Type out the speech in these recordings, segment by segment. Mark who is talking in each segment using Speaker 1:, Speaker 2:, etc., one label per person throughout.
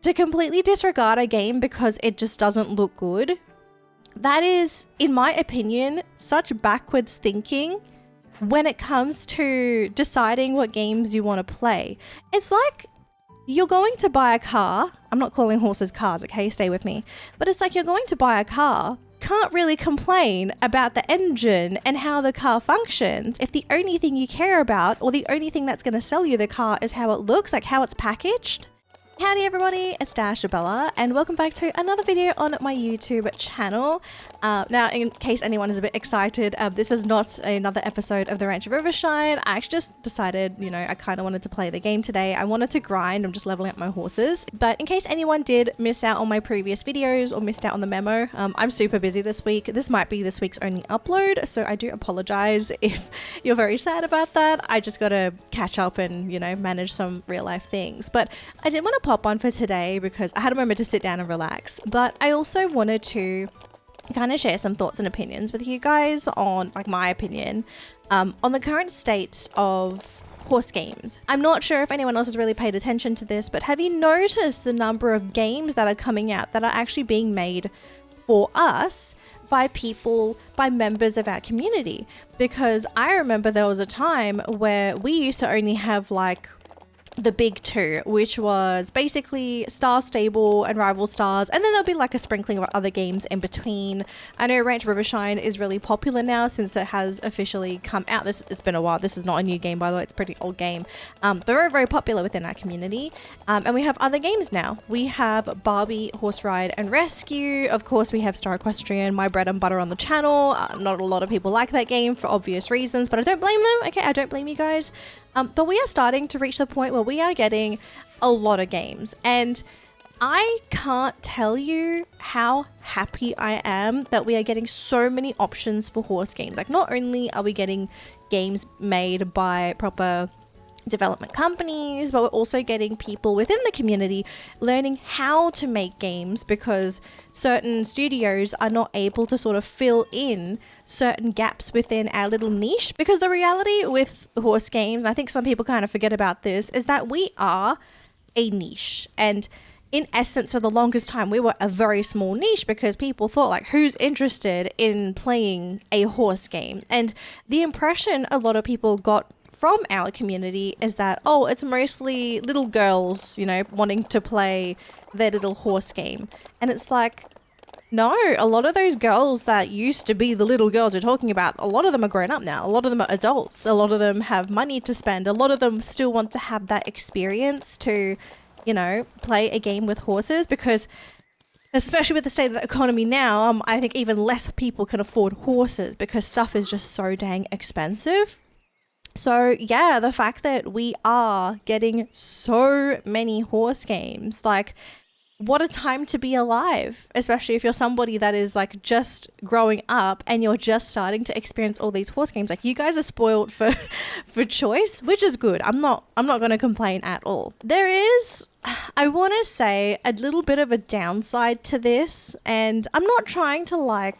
Speaker 1: to completely disregard a game because it just doesn't look good, that is, in my opinion, such backwards thinking when it comes to deciding what games you want to play. It's like you're going to buy a car. I'm not calling horses cars, okay? Stay with me. But it's like you're going to buy a car, can't really complain about the engine and how the car functions if the only thing you care about, or the only thing that's going to sell you the car, is how it looks, like how it's packaged. Howdy everybody, it's Bella, and welcome back to another video on my YouTube channel. Now, in case anyone is a bit excited, this is not another episode of the Ranch of Rivershine. I actually just decided, I kind of wanted to play the game today. I wanted to grind, I'm just leveling up my horses. But in case anyone did miss out on my previous videos or missed out on the memo, I'm super busy this week. This might be this week's only upload, so I do apologize if you're very sad about that. I just gotta catch up and, manage some real life things. But I did want to pop on for today because I had a moment to sit down and relax, but I also wanted to kind of share some thoughts and opinions with you guys on, my opinion, on the current state of horse games. I'm not sure if anyone else has really paid attention to this, but have you noticed the number of games that are coming out that are actually being made for us by people, by members of our community? Because I remember there was a time where we used to only have the big two, which was basically Star Stable and Rival Stars, and then there'll be a sprinkling of other games in between. I know Ranch Rivershine is really popular now since it has officially come out. It's been a while. This is not a new game, by the way. It's a pretty old game. But very, very popular within our community. And we have other games now. We have Barbie, Horse Ride and Rescue. Of course, we have Star Equestrian, my bread and butter on the channel. Not a lot of people like that game for obvious reasons, but I don't blame them. Okay, I don't blame you guys. But we are starting to reach the point where we are getting a lot of games, and I can't tell you how happy I am that we are getting so many options for horse games. Not only are we getting games made by proper development companies, but we're also getting people within the community learning how to make games, because certain studios are not able to sort of fill in certain gaps within our little niche. Because the reality with horse games, I think some people kind of forget about this, is that we are a niche. And in essence, for the longest time, we were a very small niche because people thought, who's interested in playing a horse game? And the impression a lot of people got from our community is that, it's mostly little girls, wanting to play their little horse game. And it's no, a lot of those girls that used to be the little girls you're talking about, a lot of them are grown up now. A lot of them are adults. A lot of them have money to spend. A lot of them still want to have that experience to, play a game with horses, because especially with the state of the economy now, I think even less people can afford horses because stuff is just so dang expensive. So yeah, the fact that we are getting so many horse games, what a time to be alive, especially if you're somebody that is just growing up and you're just starting to experience all these horse games. You guys are spoiled for choice, which is good. I'm not going to complain at all. There is, I want to say, a little bit of a downside to this, and I'm not trying to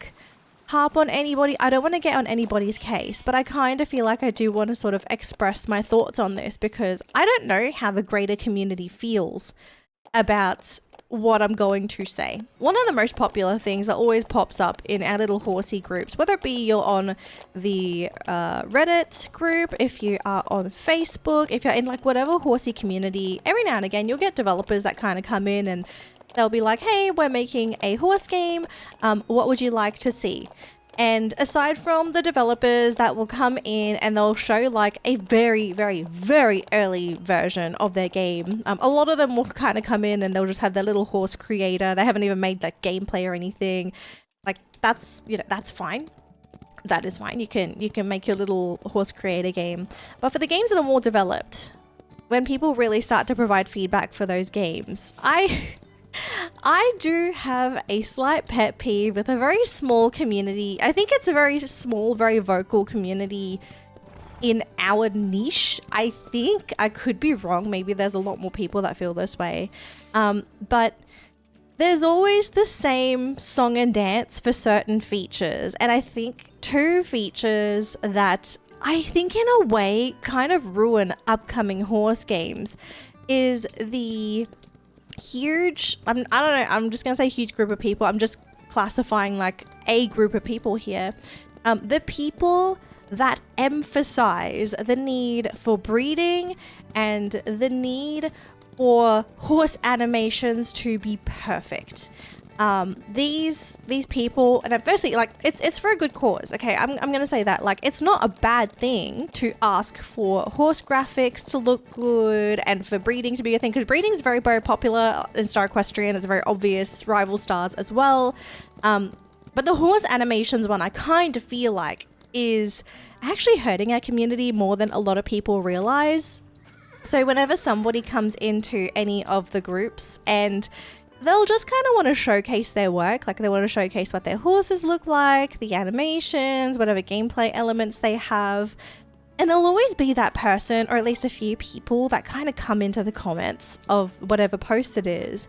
Speaker 1: harp on anybody. I don't want to get on anybody's case, but I kind of feel I do want to sort of express my thoughts on this, because I don't know how the greater community feels about what I'm going to say. One of the most popular things that always pops up in our little horsey groups, whether it be you're on the Reddit group, if you are on Facebook, if you're in whatever horsey community, every now and again you'll get developers that kind of come in and they'll be like, hey, we're making a horse game. What would you like to see? And aside from the developers that will come in and they'll show a very, very, very early version of their game, a lot of them will kind of come in and they'll just have their little horse creator. They haven't even made gameplay or anything. That's, that's fine. That is fine. You can make your little horse creator game. But for the games that are more developed, when people really start to provide feedback for those games, I do have a slight pet peeve with a very small community. I think it's a very small, very vocal community in our niche. I think I could be wrong. Maybe there's a lot more people that feel this way. But there's always the same song and dance for certain features. And I think two features that I think in a way kind of ruin upcoming horse games is the huge, I don't know, I'm just gonna say huge group of people. I'm just classifying like a group of people here. The people that emphasize the need for breeding and the need for horse animations to be perfect. These people, and firstly, like it's for a good cause. Okay, I'm gonna say that, like, it's not a bad thing to ask for horse graphics to look good and for breeding to be a thing, because breeding is very, very popular in Star Equestrian. It's very obvious, rival stars as well. But the horse animations one, I kind of feel like is actually hurting our community more than a lot of people realize. So whenever somebody comes into any of the groups and they'll just kind of want to showcase their work, like they want to showcase what their horses look like, the animations, whatever gameplay elements they have. And there'll always be that person, or at least a few people, that kind of come into the comments of whatever post it is.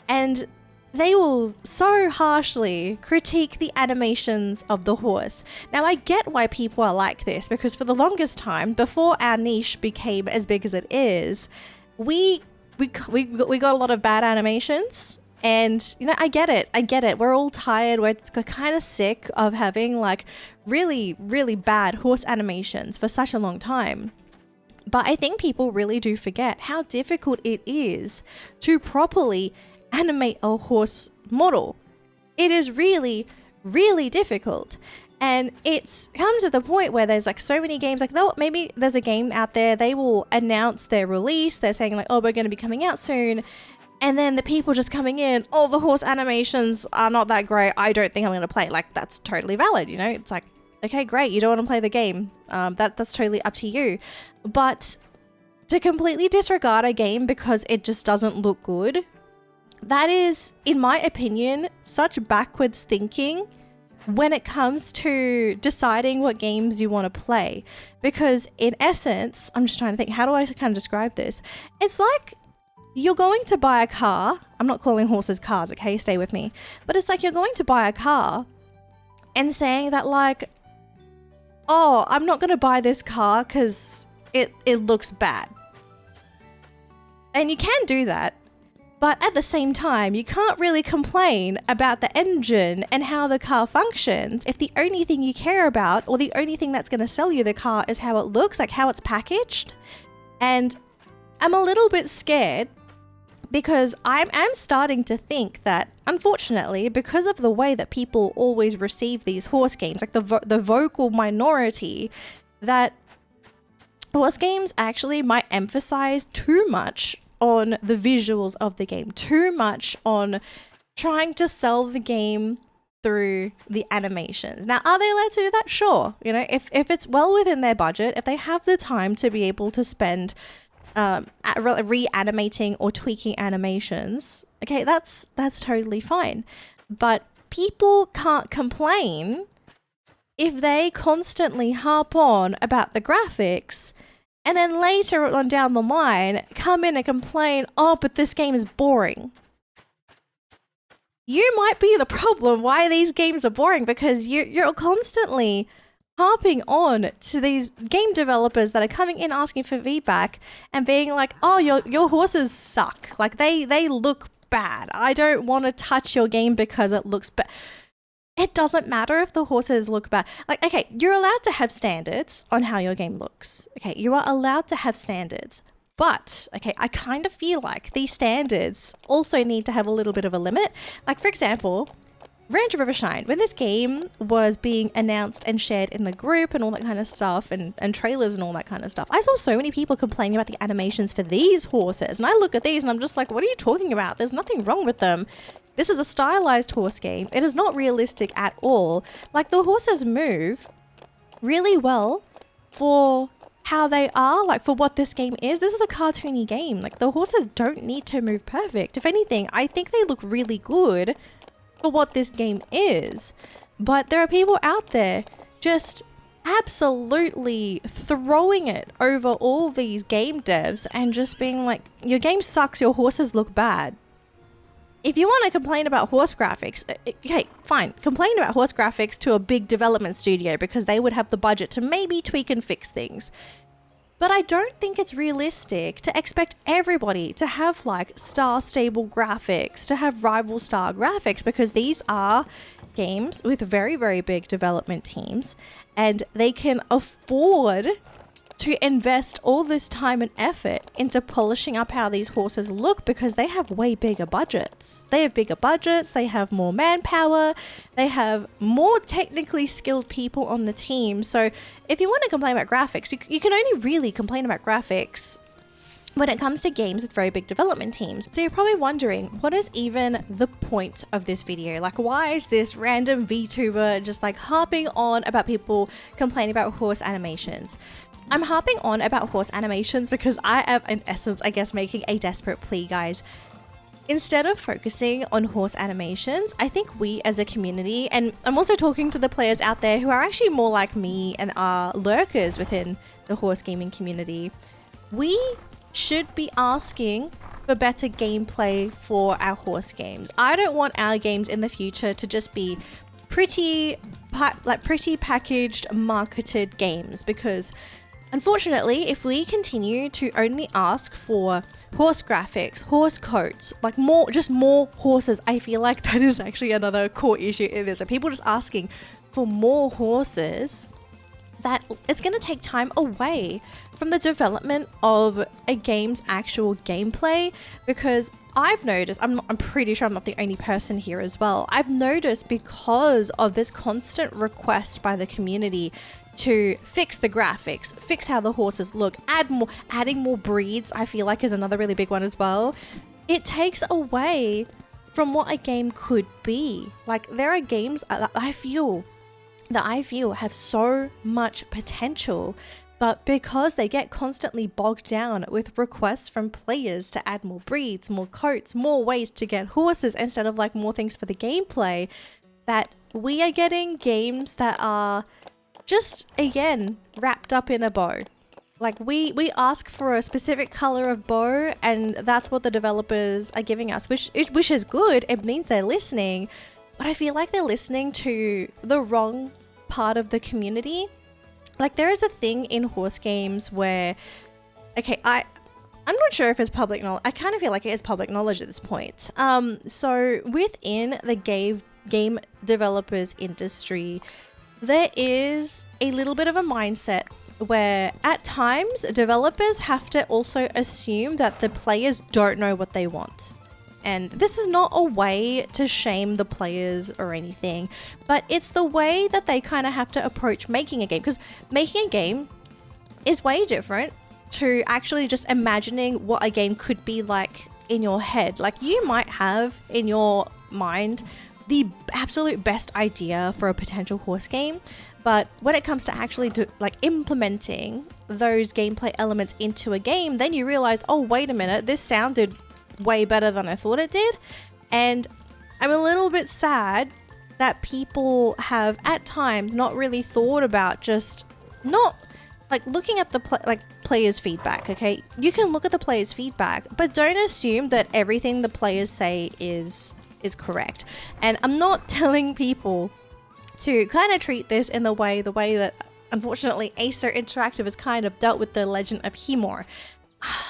Speaker 1: And they will so harshly critique the animations of the horse. Now, I get why people are like this, because for the longest time, before our niche became as big as it is, we got a lot of bad animations, and you know, I get it. We're all tired. We're kind of sick of having like really, really bad horse animations for such a long time. But I think people really do forget how difficult it is to properly animate a horse model. It is really, really difficult. And it's come to the point where there's like so many games, like maybe there's a game out there, they will announce their release, they're saying like, oh, we're going to be coming out soon. And then the people just coming in, oh, the horse animations are not that great, I don't think I'm going to play it. Like, that's totally valid, you know? It's like, okay, great, you don't want to play the game. That's totally up to you. But to completely disregard a game because it just doesn't look good, that is, in my opinion, such backwards thinking when it comes to deciding what games you want to play. Because in essence, I'm just trying to think, how do I kind of describe this? It's like you're going to buy a car. I'm not calling horses cars, okay? Stay with me. But it's like you're going to buy a car and saying that like, oh, I'm not going to buy this car because it looks bad. And you can do that. But at the same time, you can't really complain about the engine and how the car functions if the only thing you care about, or the only thing that's going to sell you the car, is how it looks, like how it's packaged. And I'm a little bit scared because I'm starting to think that, unfortunately, because of the way that people always receive these horse games, like the vocal minority, that horse games actually might emphasize too much on the visuals of the game, too much on trying to sell the game through the animations. Now, are they allowed to do that? Sure. You know, if it's well within their budget, if they have the time to be able to spend reanimating or tweaking animations, okay, that's totally fine. But people can't complain if they constantly harp on about the graphics and then later on down the line, come in and complain, oh, but this game is boring. You might be the problem why these games are boring, because you're constantly harping on to these game developers that are coming in asking for feedback and being like, oh, your horses suck. Like, they look bad. I don't want to touch your game because it looks bad. It doesn't matter if the horses look bad. Like, okay, you're allowed to have standards on how your game looks. Okay, you are allowed to have standards. But, okay, I kind of feel like these standards also need to have a little bit of a limit. Like, for example, Ranch River Shine, when this game was being announced and shared in the group and all that kind of stuff, and trailers and all that kind of stuff, I saw so many people complaining about the animations for these horses. And I look at these and I'm just like, what are you talking about? There's nothing wrong with them. This is a stylized horse game. It is not realistic at all. Like, the horses move really well for how they are, like for what this game is. This is a cartoony game. Like, the horses don't need to move perfect. If anything, I think they look really good for what this game is. But there are people out there just absolutely throwing it over all these game devs and just being like, your game sucks, your horses look bad. If you want to complain about horse graphics, okay, fine. Complain about horse graphics to a big development studio because they would have the budget to maybe tweak and fix things. But I don't think it's realistic to expect everybody to have like star stable graphics, to have rival star graphics, because these are games with very, very big development teams, and they can afford to invest all this time and effort into polishing up how these horses look, because they have way bigger budgets. They have bigger budgets, they have more manpower, they have more technically skilled people on the team. So if you want to complain about graphics, you can only really complain about graphics when it comes to games with very big development teams. So you're probably wondering, what is even the point of this video? Like, why is this random VTuber just like harping on about people complaining about horse animations? I'm harping on about horse animations because I am, in essence, I guess, making a desperate plea, guys. Instead of focusing on horse animations, I think we as a community, and I'm also talking to the players out there who are actually more like me and are lurkers within the horse gaming community, we should be asking for better gameplay for our horse games. I don't want our games in the future to just be pretty packaged, marketed games, because unfortunately, if we continue to only ask for horse graphics, horse coats, like just more horses, I feel like that is actually another core issue in this. So people just asking for more horses, that it's going to take time away from the development of a game's actual gameplay, because I've noticed, I'm pretty sure I'm not the only person here as well, I've noticed, because of this constant request by the community to fix the graphics, fix how the horses look, adding more breeds, I feel like is another really big one as well. It takes away from what a game could be. Like, there are games that I feel have so much potential, but because they get constantly bogged down with requests from players to add more breeds, more coats, more ways to get horses instead of like more things for the gameplay, that we are getting games that are just, again, wrapped up in a bow. Like, we ask for a specific color of bow, and that's what the developers are giving us, which is good. It means they're listening, but I feel like they're listening to the wrong part of the community. Like, there is a thing in horse games where, okay, I'm not sure if it's public knowledge. I kind of feel like it is public knowledge at this point. So within the game developers industry, there is a little bit of a mindset where at times developers have to also assume that the players don't know what they want. And this is not a way to shame the players or anything, but it's the way that they kind of have to approach making a game, because making a game is way different to actually just imagining what a game could be like in your head. Like, you might have in your mind the absolute best idea for a potential horse game, but when it comes to actually implementing those gameplay elements into a game, then you realize, oh, wait a minute, this sounded way better than I thought it did. And I'm a little bit sad that people have at times not really thought about just not like looking at the players' feedback. Okay, you can look at the players' feedback, but don't assume that everything the players say is correct. And I'm not telling people to kind of treat this in the way that unfortunately Acer Interactive has kind of dealt with the Legend of Himor.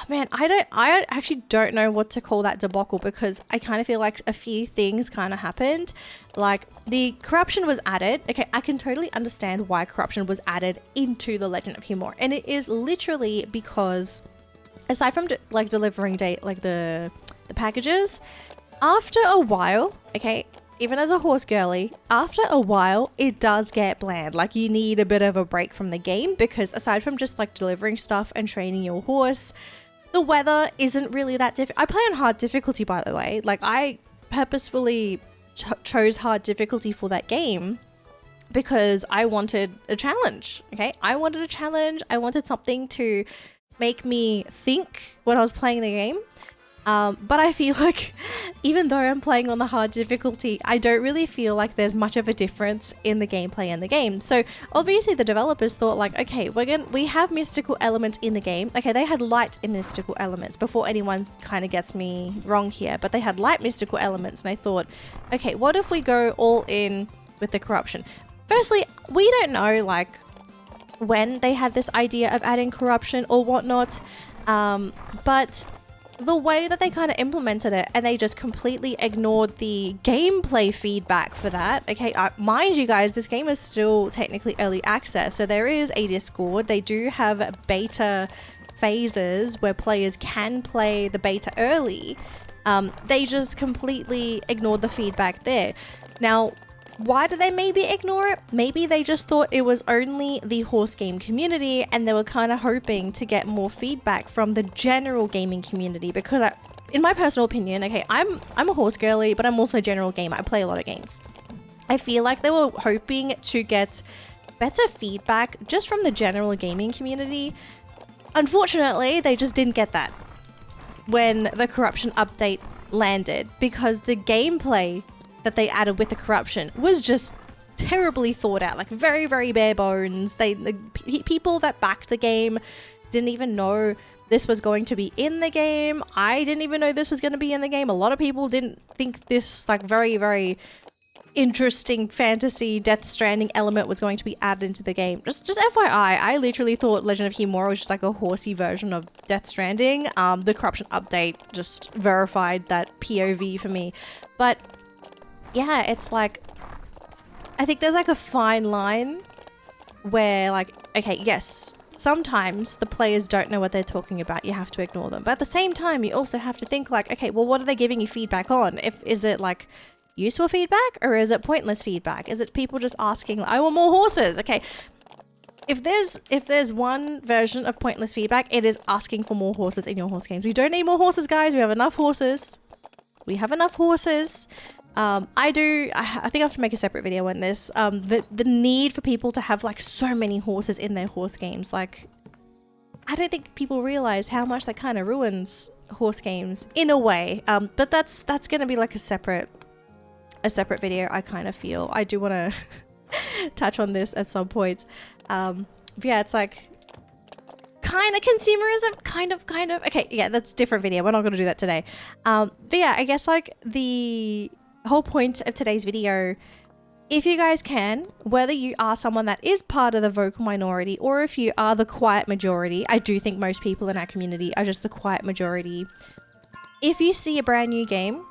Speaker 1: Man, I actually don't know what to call that debacle, because I kind of feel like a few things kind of happened. Like, the corruption was added. Okay, I can totally understand why corruption was added into the Legend of Himor, and it is literally because, aside from delivering the packages, after a while, okay, even as a horse girly, after a while, it does get bland. Like, you need a bit of a break from the game, because aside from just like delivering stuff and training your horse, the weather isn't really that difficult. I play on hard difficulty, by the way. Like, I purposefully chose hard difficulty for that game because I wanted a challenge, okay? I wanted a challenge. I wanted something to make me think when I was playing the game. But I feel like even though I'm playing on the hard difficulty, I don't really feel like there's much of a difference in the gameplay in the game. So obviously the developers thought like, okay, we have mystical elements in the game. Okay, they had light and mystical elements before anyone kind of gets me wrong here, but they had light mystical elements, and I thought, okay, what if we go all in with the corruption? Firstly, we don't know like when they had this idea of adding corruption or whatnot. But the way that they kind of implemented it, and they just completely ignored the gameplay feedback for that. Okay, mind you guys, this game is still technically early access, so there is a Discord. They do have beta phases where players can play the beta early. They just completely ignored the feedback there. Now, why did they maybe ignore it? Maybe they just thought it was only the horse game community, and they were kind of hoping to get more feedback from the general gaming community, because in my personal opinion, okay, I'm a horse girly, but I'm also a general gamer. I play a lot of games. I feel like they were hoping to get better feedback just from the general gaming community. Unfortunately, they just didn't get that when the corruption update landed, because the gameplay that they added with the corruption was just terribly thought out, like very, very bare bones. People that backed the game didn't even know this was going to be in the game. I didn't even know this was going to be in the game. A lot of people didn't think this like very, very interesting fantasy Death Stranding element was going to be added into the game. Just FYI, I literally thought Legend of Himura was just like a horsey version of Death Stranding. The corruption update just verified that POV for me. But yeah, it's like, I think there's like a fine line where like, okay, yes, sometimes the players don't know what they're talking about. You have to ignore them. But at the same time, you also have to think like, okay, well, what are they giving you feedback on? Is it like useful feedback, or is it pointless feedback? Is it people just asking, I want more horses? Okay. If there's one version of pointless feedback, it is asking for more horses in your horse games. We don't need more horses, guys. We have enough horses. We have enough horses. I think I have to make a separate video on this. The need for people to have like so many horses in their horse games. Like, I don't think people realize how much that kind of ruins horse games in a way. But that's going to be like a separate video. I kind of feel I do want to touch on this at some point. But yeah, it's like kind of consumerism, kind of. Okay, yeah, that's a different video. We're not going to do that today. But yeah, I guess like the whole point of today's video, if you guys can, whether you are someone that is part of the vocal minority or if you are the quiet majority, I do think most people in our community are just the quiet majority. If you see a brand new game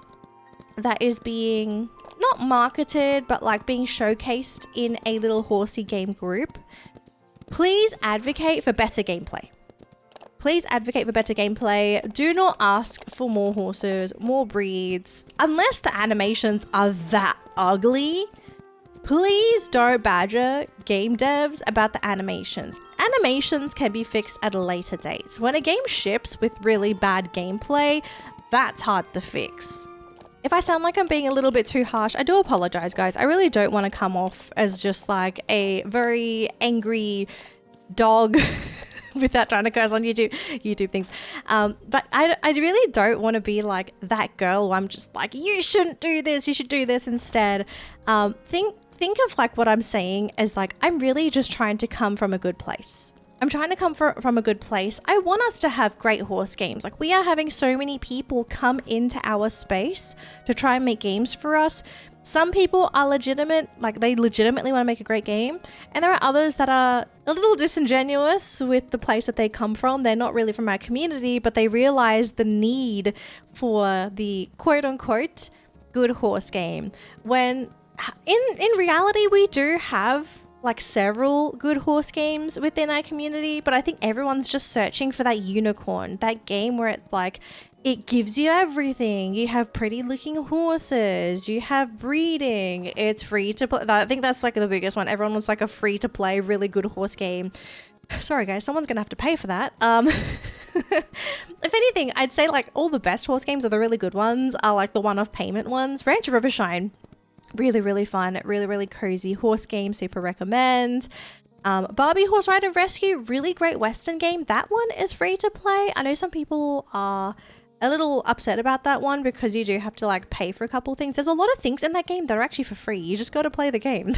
Speaker 1: that is being not marketed, but like being showcased in a little horsey game group, please advocate for better gameplay. Please advocate for better gameplay. Do not ask for more horses, more breeds, unless the animations are that ugly. Please don't badger game devs about the animations. Animations can be fixed at a later date. When a game ships with really bad gameplay, that's hard to fix. If I sound like I'm being a little bit too harsh, I do apologize, guys. I really don't want to come off as just like a very angry dog without trying to curse on YouTube things. But I really don't want to be like that girl who I'm just like, you shouldn't do this, you should do this instead. Think of like what I'm saying as like, I'm really just trying to come from a good place. I'm trying to come from a good place. I want us to have great horse games. Like, we are having so many people come into our space to try and make games for us. Some people are legitimate, like they legitimately want to make a great game. And there are others that are a little disingenuous with the place that they come from. They're not really from our community, but they realize the need for the quote unquote good horse game. When in reality, we do have like several good horse games within our community, but I think everyone's just searching for that unicorn, that game where it's like, it gives you everything. You have pretty looking horses, you have breeding, it's free to play. I think that's like the biggest one. Everyone wants like a free to play, really good horse game. Sorry guys, someone's gonna have to pay for that. If anything, I'd say like all the best horse games are the really good ones, are like the one-off payment ones. Ranch of Rivershine, really fun, really cozy horse game, super recommend. Barbie Horse Ride and Rescue, really great Western game. That one is free to play. I know some people are a little upset about that one because you do have to like pay for a couple things. There's a lot of things in that game that are actually for free. You just got to play the game.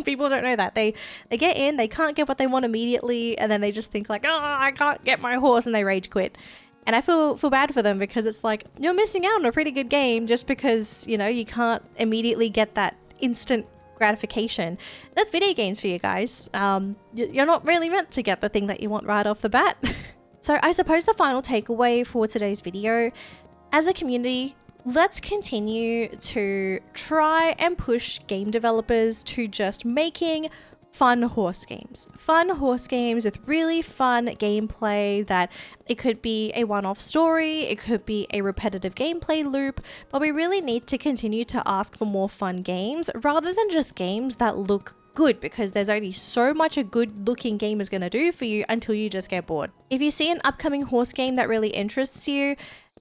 Speaker 1: People don't know that. They get in, they can't get what they want immediately, and then they just think like, oh, I can't get my horse, and they rage quit. And I feel bad for them because it's like, you're missing out on a pretty good game just because, you know, you can't immediately get that instant gratification. That's video games for you guys. You're not really meant to get the thing that you want right off the bat. So I suppose the final takeaway for today's video, as a community, let's continue to try and push game developers to just making fun horse games. Fun horse games with really fun gameplay that it could be a one-off story, it could be a repetitive gameplay loop, but we really need to continue to ask for more fun games rather than just games that look good, because there's only so much a good looking game is going to do for you until you just get bored. If you see an upcoming horse game that really interests you,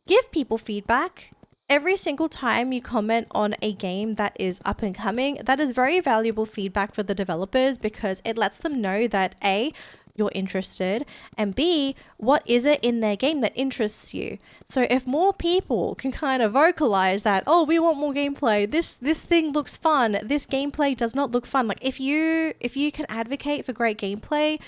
Speaker 1: give people feedback. Every single time you comment on a game that is up and coming, that is very valuable feedback for the developers, because it lets them know that A, you're interested, and B, what is it in their game that interests you? So if more people can kind of vocalize that, oh, we want more gameplay, this thing looks fun, this gameplay does not look fun. Like if you can advocate for great gameplay,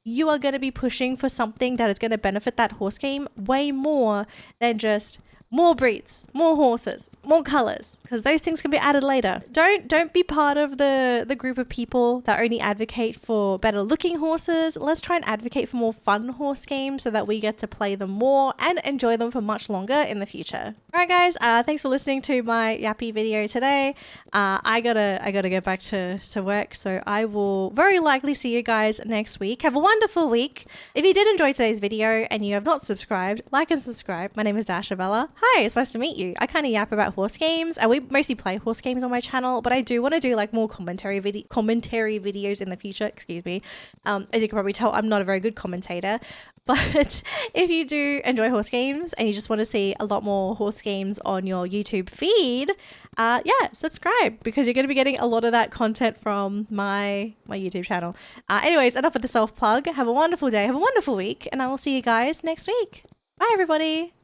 Speaker 1: you are going to be pushing for something that is going to benefit that horse game way more than just more breeds, more horses, more colors, because those things can be added later. Don't be part of the group of people that only advocate for better looking horses. Let's try and advocate for more fun horse games so that we get to play them more and enjoy them for much longer in the future. All right, guys, thanks for listening to my yappy video today. I gotta get back to work, so I will very likely see you guys next week. Have a wonderful week. If you did enjoy today's video and you have not subscribed, like and subscribe. My name is Dashabella. Hi, it's nice to meet you. I kind of yap about horse games, and we mostly play horse games on my channel, but I do want to do like more commentary videos in the future. Excuse me. As you can probably tell, I'm not a very good commentator, but if you do enjoy horse games and you just want to see a lot more horse games on your YouTube feed, yeah, subscribe, because you're going to be getting a lot of that content from my YouTube channel. Anyways, enough of the self plug. Have a wonderful day, have a wonderful week, and I will see you guys next week. Bye, everybody.